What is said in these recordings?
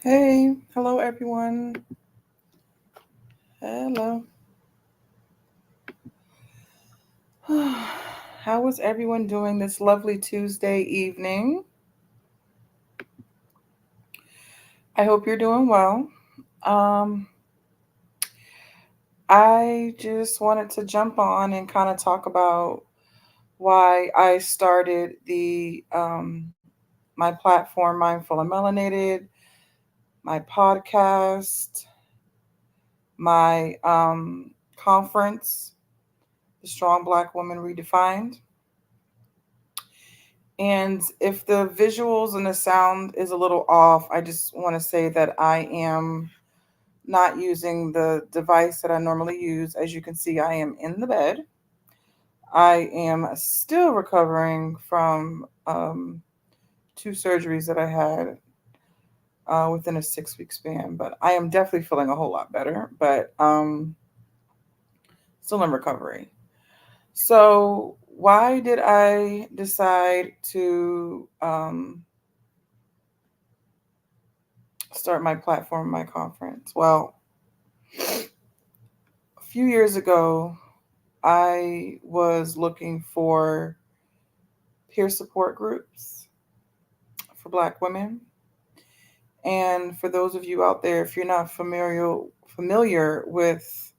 Hey, hello everyone. Hello. How is everyone doing this lovely Tuesday evening? I hope you're doing well. Um, I just wanted to jump on and kind of talk about why I started the my platform Mindful and Melanated, my podcast, my conference, the Strong Black Woman Redefined. And if the visuals and the sound is a little off, I just want to say that I am not using the device that I normally use. As you can see, I am in the bed. I am still recovering from two surgeries that I had within a 6 week span, but I am definitely feeling a whole lot better, but still in recovery. So, why did I decide to start my platform, my conference? Well, a few years ago, I was looking for peer support groups for Black women. And for those of you out there, if you're not familiar with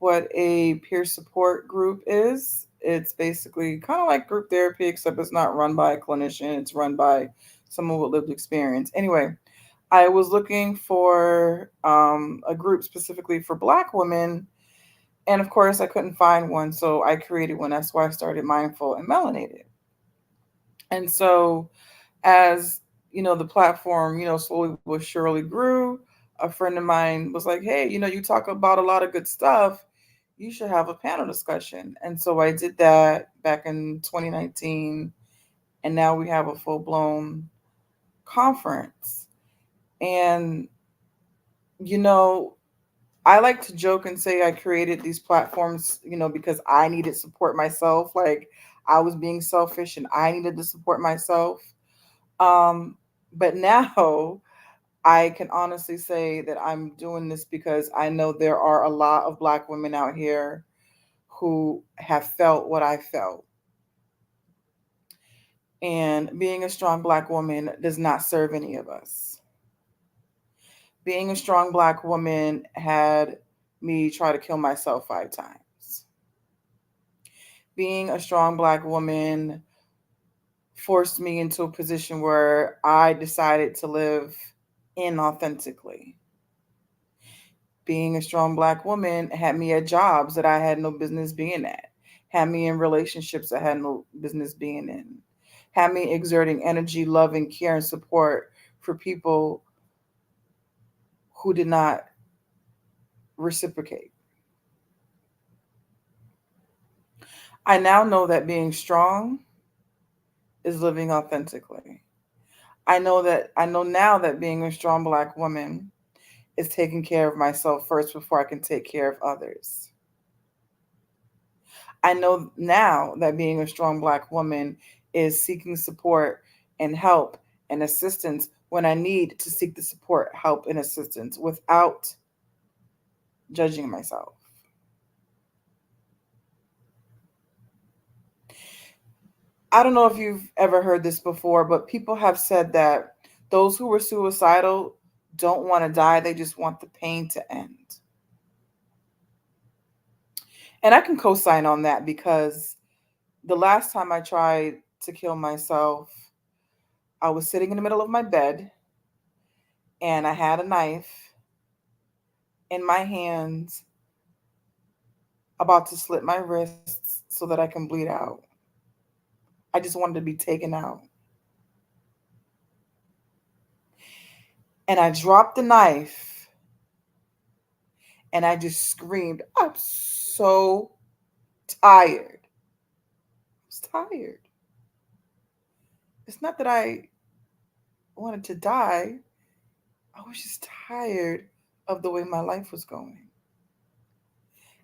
what a peer support group is, it's basically kind of like group therapy, except it's not run by a clinician. It's run by someone with lived experience. Anyway, I was looking for a group specifically for Black women. And of course, I couldn't find one, so I created one. That's why I started Mindful and Melanated. And so, as the platform, slowly but surely grew, a friend of mine was like, "Hey, you talk about a lot of good stuff. You should have a panel discussion." And so I did that back in 2019, and now we have a full blown conference. And you know, I like to joke and say I created these platforms, because I needed support myself. Like I was being selfish and I needed to support myself. Um, but now I can honestly say that I'm doing this because I know there are a lot of Black women out here who have felt what I felt. And being a strong Black woman does not serve any of us. Being a strong Black woman had me try to kill myself 5 times. Being a strong Black woman forced me into a position where I decided to live inauthentically. Being a strong Black woman had me at jobs that I had no business being at, had me in relationships I had no business being in, had me exerting energy, love, and care and support for people who did not reciprocate. I now know that being strong is living authentically. I know now that being a strong Black woman is taking care of myself first before I can take care of others. I know now that being a strong Black woman is seeking support and help and assistance when I need to seek the support, help, and assistance without judging myself. I don't know if you've ever heard this before, but people have said that those who were suicidal don't want to die, they just want the pain to end. And I can co sign on that because the last time I tried to kill myself, I was sitting in the middle of my bed and I had a knife in my hands about to slit my wrists so that I can bleed out. I just wanted to be taken out. And I dropped the knife and I just screamed, "I'm so tired." I was tired. It's not that I wanted to die, I was just tired of the way my life was going.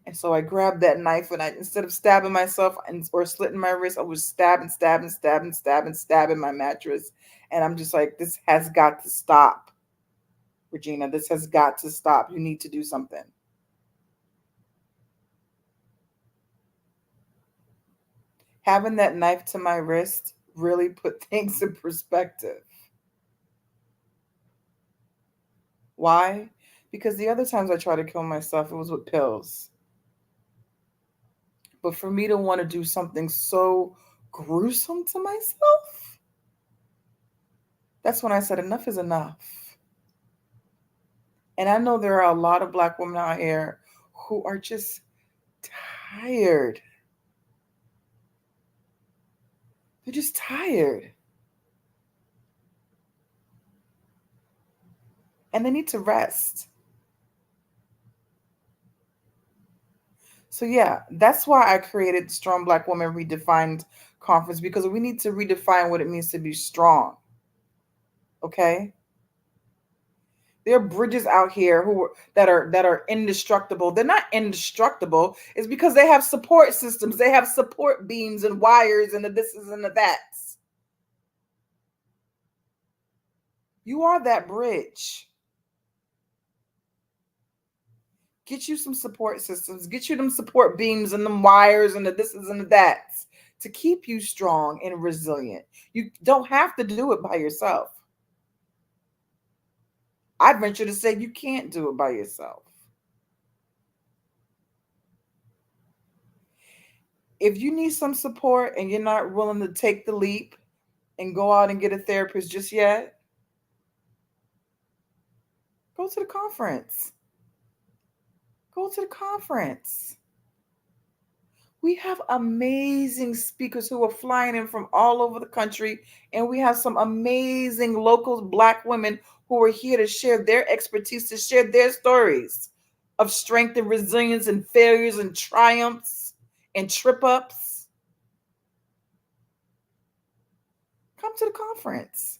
And so I grabbed that knife and I, instead of stabbing myself or slitting my wrist, I was stabbing my mattress. And I'm just like, this has got to stop. Regina. This has got to stop. You need to do something. Having that knife to my wrist really put things in perspective. Why? Because the other times I tried to kill myself, it was with pills. But for me to want to do something so gruesome to myself, that's when I said enough is enough. And I know there are a lot of Black women out here who are just tired. They're just tired. And they need to rest. So yeah, that's why I created Strong Black Women Redefined conference, because we need to redefine what it means to be strong. Okay? There are bridges out here that are indestructible. They're not indestructible. It's because they have support systems. They have support beams and wires and the thises and the that's. You are that bridge. Get you some support systems. Get you them support beams and them wires and the thises and the that's to keep you strong and resilient. You don't have to do it by yourself. I venture to say you can't do it by yourself. If you need some support and you're not willing to take the leap and go out and get a therapist just yet, go to the conference. Go to the conference. We have amazing speakers who are flying in from all over the country, and we have some amazing local Black women who are here to share their expertise, to share their stories of strength and resilience and failures and triumphs and trip ups. Come to the conference.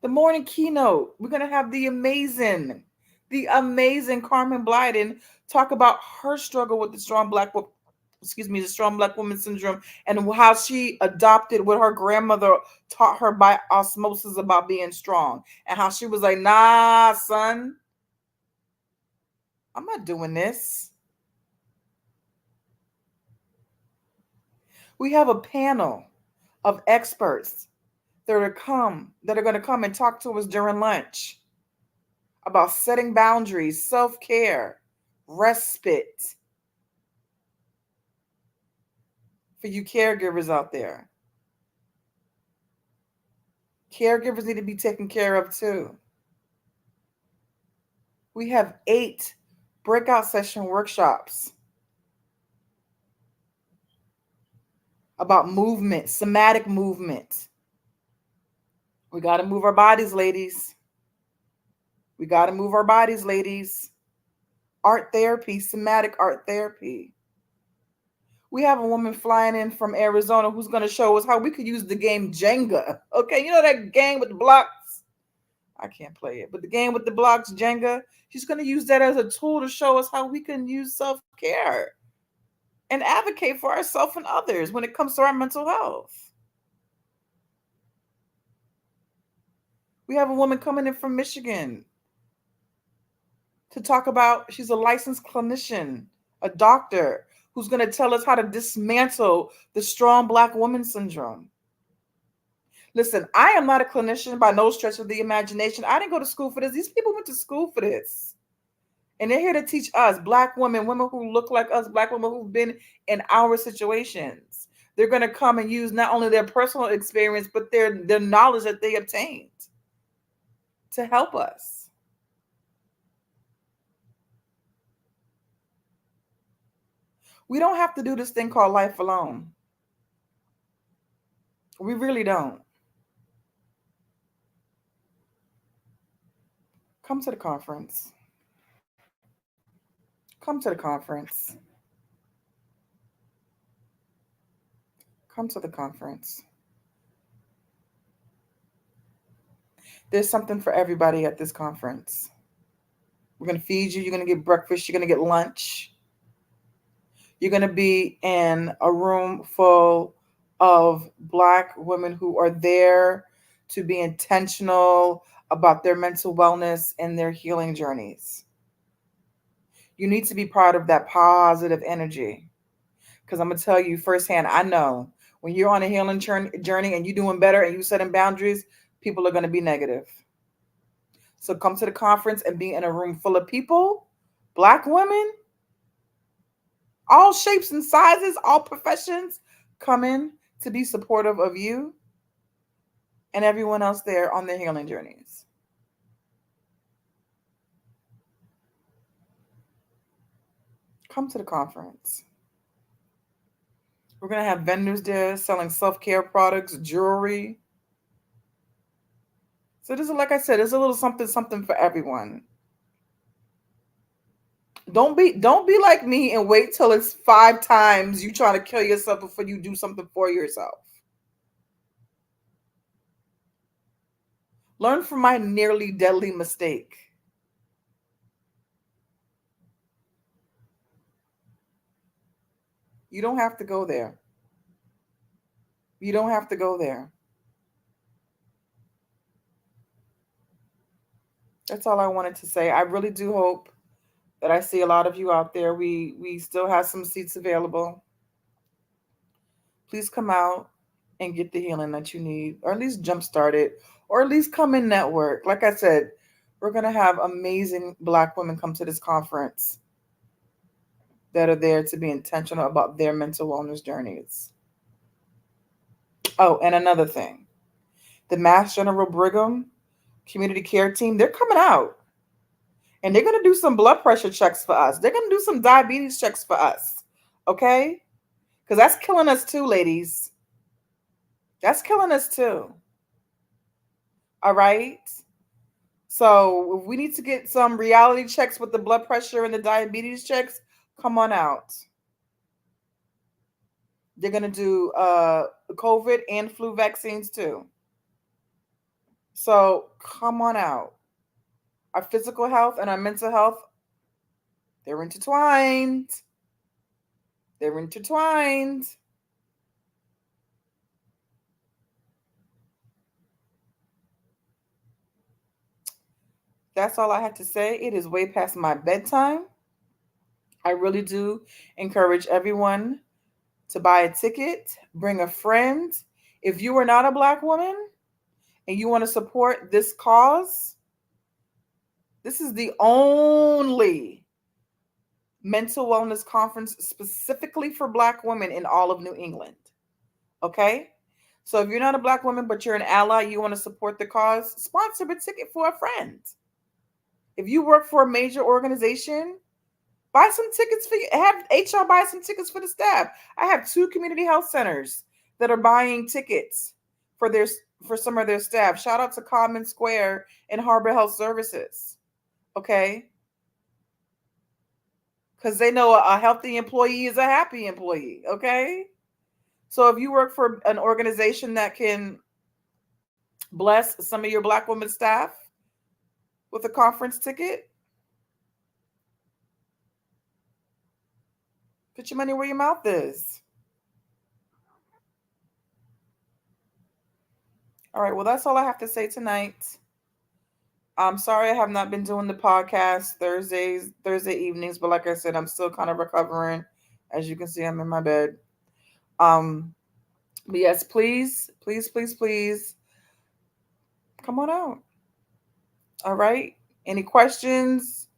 The morning keynote, we're going to have the amazing Carmen Blyden talk about her struggle with the the strong Black woman syndrome, and how she adopted what her grandmother taught her by osmosis about being strong, and how she was like, nah, son, I'm not doing this. We have a panel of experts that are going to come and talk to us during lunch about setting boundaries, self-care, respite for you caregivers out there. Caregivers need to be taken care of too. We have 8 breakout session workshops about movement, somatic movement. We got to move our bodies, ladies. We got to move our bodies, ladies. Art therapy, somatic art therapy. We have a woman flying in from Arizona who's going to show us how we could use the game Jenga. Okay, you know that game with the blocks? I can't play it, but the game with the blocks, Jenga, she's going to use that as a tool to show us how we can use self-care and advocate for ourselves and others when it comes to our mental health. We have a woman coming in from Michigan to talk about, she's a licensed clinician, a doctor, who's going to tell us how to dismantle the strong Black woman syndrome. Listen, I am not a clinician by no stretch of the imagination. I didn't go to school for this. These people went to school for this. And they're here to teach us, Black women, women who look like us, Black women who've been in our situations. They're going to come and use not only their personal experience, but their knowledge that they obtained to help us. We don't have to do this thing called life alone. We really don't. Come to the conference. Come to the conference. Come to the conference. There's something for everybody at this conference. We're going to feed you. You're going to get breakfast. You're going to get lunch. You're going to be in a room full of Black women who are there to be intentional about their mental wellness and their healing journeys. You need to be part of that positive energy. Because I'm going to tell you firsthand, I know when you're on a healing journey and you're doing better and you're setting boundaries, people are going to be negative. So come to the conference and be in a room full of people, Black women, all shapes and sizes, all professions, come in to be supportive of you and everyone else there on their healing journeys. Come to the conference. We're going to have vendors there selling self-care products, jewelry. So this is, like I said, there's a little something for everyone. Don't be like me and wait till it's 5 times you trying to kill yourself before you do something for yourself. Learn from my nearly deadly mistake. You don't have to go there. You don't have to go there. That's all I wanted to say. I really do hope that I see a lot of you out there. We still have some seats available. Please come out and get the healing that you need, or at least jumpstart it, or at least come in network. Like I said, we're going to have amazing Black women come to this conference that are there to be intentional about their mental wellness journeys. Oh, and another thing, the Mass General Brigham Community Care Team, they're coming out and they're going to do some blood pressure checks for us. They're going to do some diabetes checks for us. Okay? Because that's killing us too, ladies. That's killing us too. All right? So if we need to get some reality checks with the blood pressure and the diabetes checks, come on out. They're going to do COVID and flu vaccines too. So come on out. Our physical health and our mental health, they're intertwined. They're intertwined. That's all I had to say. It is way past my bedtime. I really do encourage everyone to buy a ticket, bring a friend. If you are not a Black woman and you want to support this cause, this is the only mental wellness conference specifically for Black women in all of New England. Okay? So if you're not a Black woman, but you're an ally, you want to support the cause, sponsor a ticket for a friend. If you work for a major organization, buy some tickets for you. Have HR buy some tickets for the staff. I have 2 community health centers that are buying tickets for some of their staff. Shout out to Common Square and Harbor Health Services. Okay? Because they know a healthy employee is a happy employee. Okay? So if you work for an organization that can bless some of your Black women staff with a conference ticket, put your money where your mouth is. All right. Well, that's all I have to say tonight. I'm sorry I have not been doing the podcast Thursday evenings, but like I said, I'm still kind of recovering. As you can see, I'm in my bed. But yes, please, please, please, please come on out. All right. Any questions,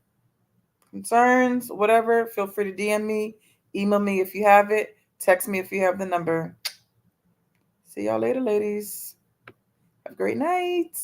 concerns, whatever, feel free to DM me, email me if you have it, text me if you have the number. See y'all later, ladies. Have a great night.